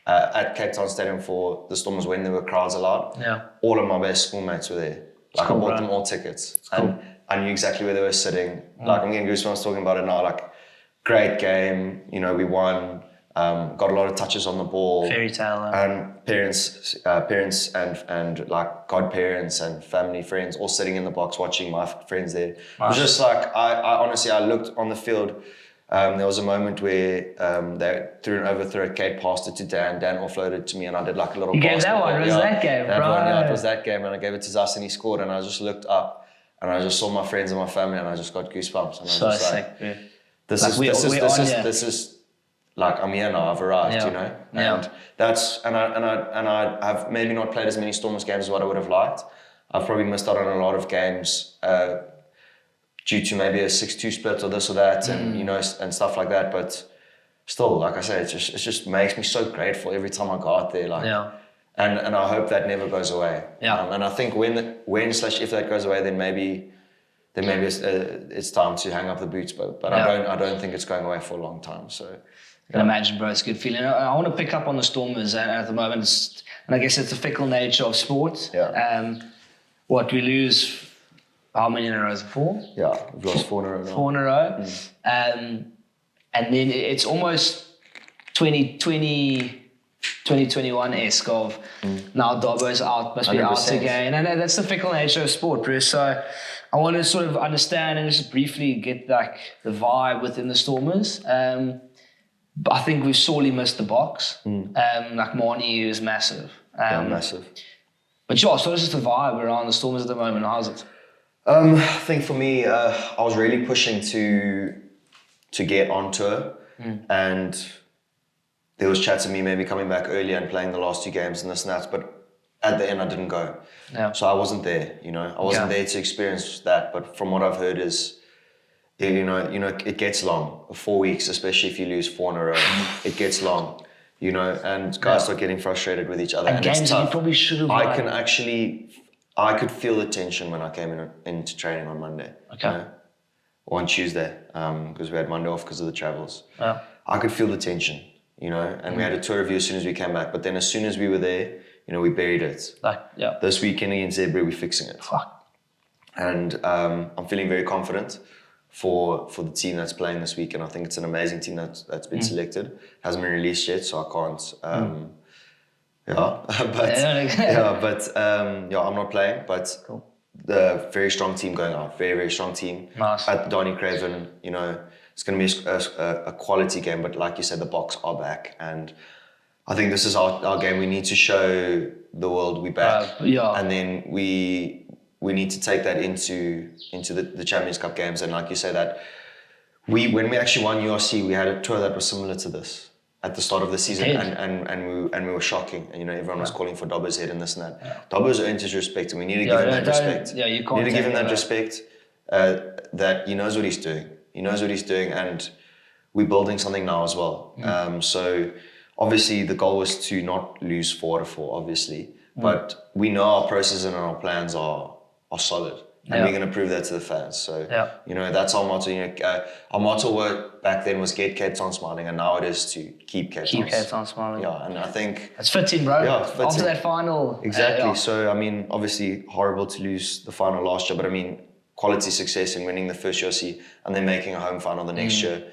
at Cape Town Stadium for the Stormers, when there were crowds allowed, all of my best schoolmates were there. Like, I bought them all tickets. And I knew exactly where they were sitting. Like, I'm getting goosebumps talking about it now. Like, great game, you know, we won. Got a lot of touches on the ball. Fairy tale. And parents and like godparents and family friends all sitting in the box watching my friends there. It was just like, I honestly, I looked on the field. There was a moment where they threw an overthrow, Kate passed it to Dan offloaded to me, and I did like a little basketball. You gave that one, it was that game, bro. It was that game, and I gave it to Zas and he scored, and I just looked up and I just saw my friends and my family, and I just got goosebumps. And I was just like, this is like, I'm here now, I've arrived, you know? And I have maybe not played as many Stormers games as what I would have liked. I've probably missed out on a lot of games due to maybe a 6-2 split or this or that, and you know, and stuff like that. But still, like I say, it just makes me so grateful every time I go out there. Like, and I hope that never goes away. Yeah. And I think when/if that goes away, then maybe it's time to hang up the boots. But I don't think it's going away for a long time. So I can imagine, bro. It's a good feeling. I want to pick up on the Stormers at the moment, and I guess it's the fickle nature of sport. Yeah. What we lose, how many in a row? 4? Yeah, we've lost 4 in a row now. 4 in a row. And then it's almost 2021-esque of now Dobbo's out, must be out 100%. again. And that's the fickle nature of sport, Bruce. So I want to sort of understand and just briefly get like the vibe within the Stormers. But I think we've sorely missed the box. Like Marnie is massive. Massive. But yeah, so it's just the vibe around the Stormers at the moment. How's it? I think for me, I was really pushing to get on tour, and there was chats of me maybe coming back earlier and playing the last 2 games and this and that, but at the end I didn't go. Yeah. So I wasn't there, I wasn't there to experience that. But from what I've heard is, it gets long. 4 weeks, especially if you lose 4 in a row, it gets long. And guys start getting frustrated with each other, and games it's tough. you probably should have won. I could feel the tension when I came into training on Monday. Okay. Or on Tuesday, because we had Monday off because of the travels. Yeah. I could feel the tension, and we had a tour review as soon as we came back. But then as soon as we were there, we buried it. This weekend against Zebra, we're fixing it. Fuck. And I'm feeling very confident for the team that's playing this week, and I think it's an amazing team that's been selected. Hasn't been released yet, so I can't. I'm not playing. But cool. The very strong team going out, very very strong team. Nice. At Donny Craven, it's going to be a quality game. But like you said, the Boks are back, and I think this is our game. We need to show the world we're back, and then we need to take that into the Champions Cup games. And like you say, that when we actually won URC, we had a tour that was similar to this at the start of the season, and we were shocking. And everyone was calling for Dobbo's head and this and that. Yeah. Dobbo's earned his respect, and we need to give him that respect. Yeah, you can't. We need to give him that respect. That he knows what he's doing. He knows what he's doing, and we're building something now as well. So obviously the goal was to not lose 4 out of 4, obviously, but we know our process and our plans are solid. And we're going to prove that to the fans. So, that's our motto. Our motto back then was get Cape Town smiling, and now it is to keep Cape Town smiling. Yeah, and I think... It's fitting, bro. Yeah, it's fitting. After that final... Exactly. So, obviously horrible to lose the final last year, but quality success in winning the first URC and then making a home final the next year.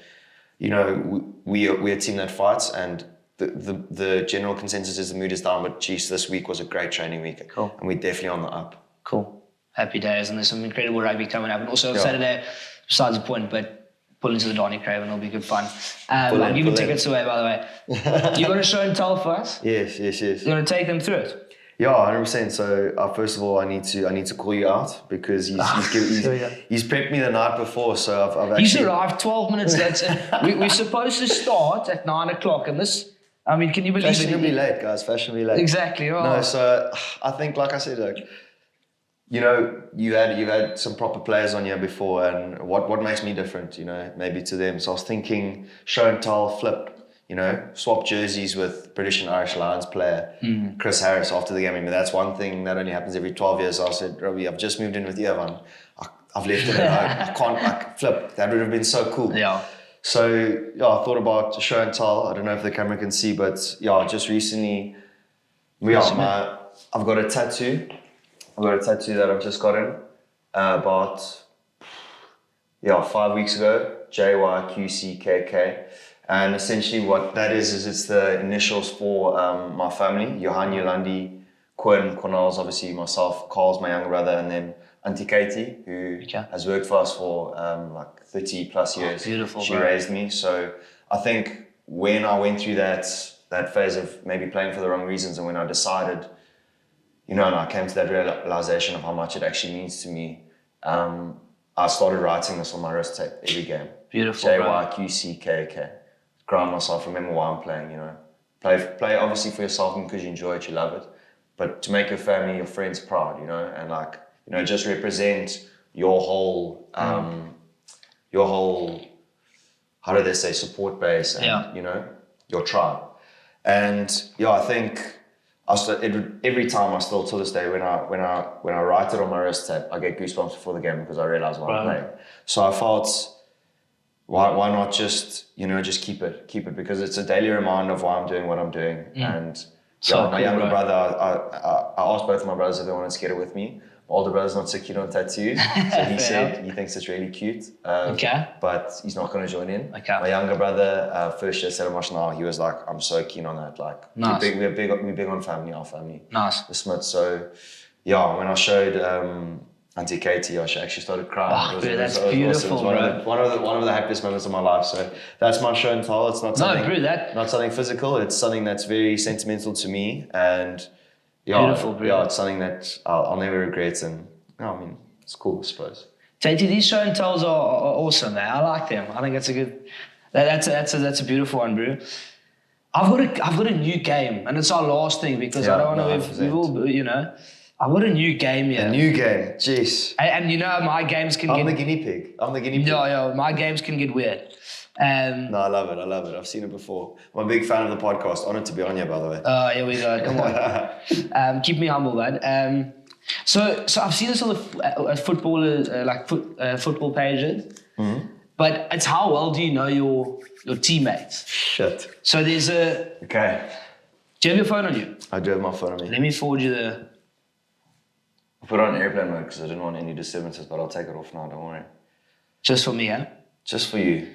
We're a team that fights, and the general consensus is the mood is down, but geez, this week was a great training week. Cool. And we're definitely on the up. Cool. Happy days, and there's some incredible rugby coming up. And also Saturday, besides the point, but pull into the Donny Craven, it'll be good fun. I'm giving tickets away, by the way. You got a show and tell for us? Yes. You're going to take them through it? Yeah, 100%. So first of all, I need to call you out because he's prepped me the night before. So I've actually... He's arrived 12 minutes late. We're supposed to start at 9 o'clock, and this... can you believe it? Fashionably late, guys. Fashionably late. Exactly. Oh. No, so I think, like I said, you've had some proper players on here before, and what makes me different, maybe to them. So I was thinking show and tell, flip, swap jerseys with British and Irish Lions player Chris Harris after the game. That's one thing that only happens every 12 years. I said, Robbie, I've just moved in with you, I've left it at home. I can't flip. That would have been so cool. Yeah. So I thought about show and tell. I don't know if the camera can see, but just recently, I've got a tattoo. I've got a tattoo that I've just gotten about 5 weeks ago, JYQCKK. And essentially what that is it's the initials for my family, Johan, Yolandi, Cornel's obviously myself, Carl's my younger brother, and then Auntie Katie, who has worked for us for 30 plus years. Beautiful, she raised me. So I think when I went through that phase of maybe playing for the wrong reasons, and when I decided, and I came to that realization of how much it actually means to me, I started writing this on my wrist tape every game. Beautiful. JYQCKK. Ground myself, remember why I'm playing, Play obviously for yourself and because you enjoy it, you love it. But to make your family, your friends proud, and just represent your whole, how do they say, support base and, your tribe. And I think every time I still, to this day, when I write it on my wrist tab, I get goosebumps before the game because I realize what I'm playing. So I felt, why not just keep it because it's a daily reminder of why I'm doing what I'm doing. And my younger brother, I asked both of my brothers if they wanted to get it with me. My older brother's not so keen on tattoos, so he said he thinks it's really cute. But he's not going to join in. My younger brother, first year Stellenbosch now, he was like, I'm so keen on that. Like, nice. we're big on family, our family. Nice. The Smits. So when I showed Auntie Katie, she actually started crying. That's beautiful, awesome. One of the happiest moments of my life. So that's my show and tell. It's not something, not something physical. It's something that's very sentimental to me, and beautiful, it's something that I'll never regret. And it's cool, I suppose. JT, these show and tells are awesome, man. I like them. I think that's a good. That's a beautiful one, bro. I've got a new game, and it's our last thing because I don't want to. We will, I've got a new game here. A new game, jeez. And my games can I'm the guinea pig. Yeah, my games can get weird. No, I love it. I've seen it before. I'm a big fan of the podcast. Honored to be on here, by the way. Oh, here we go. Come on. Keep me humble, man. So I've seen this on the footballers, football pages. Mm-hmm. But it's how well do you know your teammates? Shit. So there's a... Okay. Do you have your phone on you? I do have my phone on me. Let me forward you the... I put it on airplane mode because I didn't want any disturbances, but I'll take it off now, don't worry. Just for me, eh? Just for you.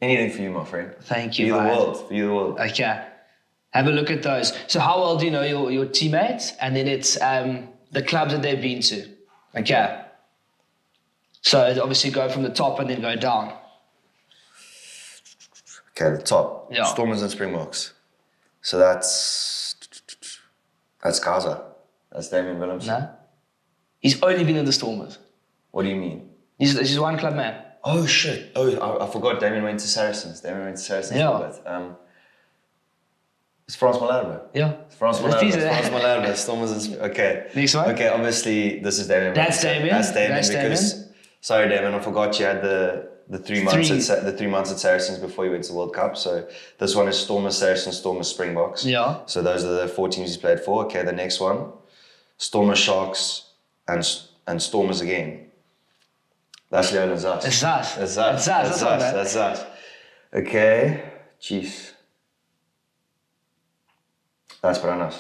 Anything for you, my friend. Thank you, For you, the world. Okay. Have a look at those. So how well do you know your teammates? And then it's the clubs that they've been to. Okay. So obviously go from the top and then go down. Okay, the top. Yeah. Stormers and Springboks. So that's Gaza. That's Damien Willemse. No. He's only been in the Stormers. What do you mean? He's one club man. Oh shit! Oh, I forgot. Damien went to Saracens. For a bit. It's Frans Malherbe. Yeah. It's Frans Malherbe. Stormers is okay. Next one. Okay, obviously this is Damien. That's Damien. That's Damien. Sorry, Damien. I forgot you had the 3 months at the 3 months at Saracens before you went to the World Cup. So this one is Stormers, Saracens, Stormers, Springboks. Yeah. So those are the 4 teams he's played for. Okay, the next one, Stormers, Sharks, and Stormers again. That's Leon and Zas. It's Zas. That's Zas. Okay. Jeez. That's Branas.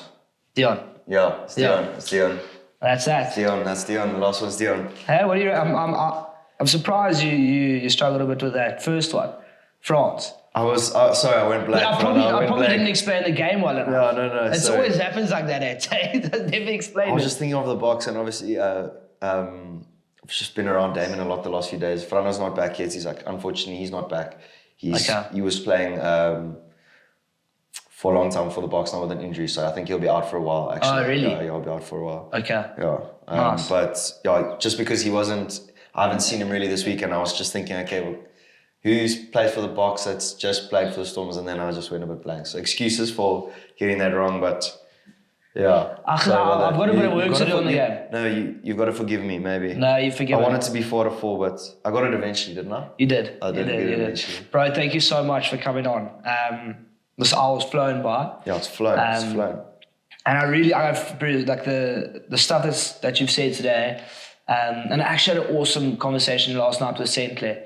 Dion. Yeah, it's Dion. It's Dion. That's that. That's Dion. The last one's Dion. Hey, what do you? I'm surprised you struggled a bit with that first one, France. I was sorry. I went blank. I probably didn't explain the game well enough. No. It always happens like that. It never explained. I was just thinking of the box, and obviously, I've just been around Damien a lot the last few days. Frano's not back yet. Unfortunately, he's not back. He was playing for a long time for the box now with an injury, so I think he'll be out for a while. Actually, oh really? Yeah, he'll be out for a while. Okay. Yeah. Nice. But just because he wasn't, I haven't seen him really this week, and I was just thinking, okay, well, who's played for the box that's just played for the Stormers, and then I just went a bit blank. So excuses for getting that wrong, but. Yeah. I've got a bit of work to do on the game. No, you've got to forgive me, maybe. No, you forgive me. I wanted to be 4-4, but I got it eventually, didn't I? You did. I did get it eventually. Bro, thank you so much for coming on. This hour's flown by. Yeah, it's flown. It's flown. And I've like the stuff that you've said today. And I actually had an awesome conversation last night with Sentley.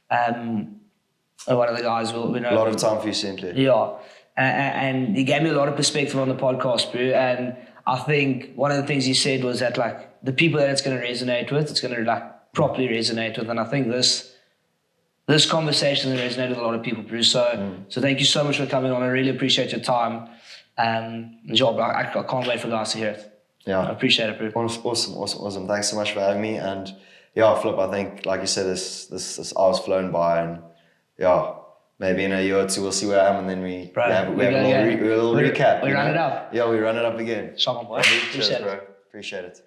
One of the guys we know. A lot of time for you, Sentley. Yeah. And he gave me a lot of perspective on the podcast, bro. And I think one of the things he said was that like the people that it's going to resonate with, it's going to like properly resonate with. And I think this conversation has resonated with a lot of people, bro. So thank you so much for coming on. I really appreciate your time. Job, I can't wait for guys to hear it. Yeah, I appreciate it, bro. Awesome. Thanks so much for having me. And yeah, Flip, I think like you said, this hour's flown by, and yeah. Maybe in a year or two we'll see where I am, and then we have a little recap. We run it up. Yeah, we run it up again. Shot, boy. Cheers, bro. Appreciate it.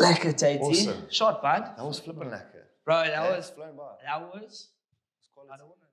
Lekker, JT. Awesome. Shot, bud. That was flipping lekker. Bro, that was... flown by. That was... I don't want to...